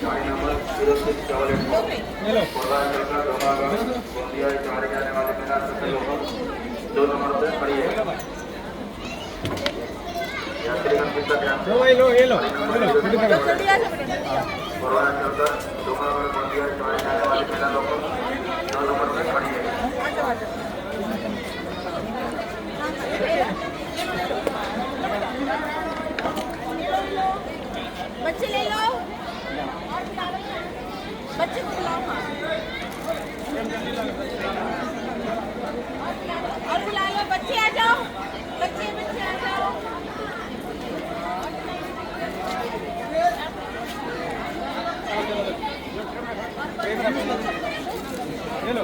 गाड़ी नंबर 0688 पूर्वांचल का दोमागांव गोंदिया जाने जाने वाले मेला सफल होगा 2 नंबर पे खड़ी है यात्रीगण कितना ध्यान से पूर्वांचल का दोमागांव गोंदिया जाने जाने वाले मेला लोगों 2 नंबर पे खड़ी है बच्चे ले लो बच्चे को बुलाओ और बुला लो बच्चे आ जाओ बच्चे बच्चे आ जाओ ले लो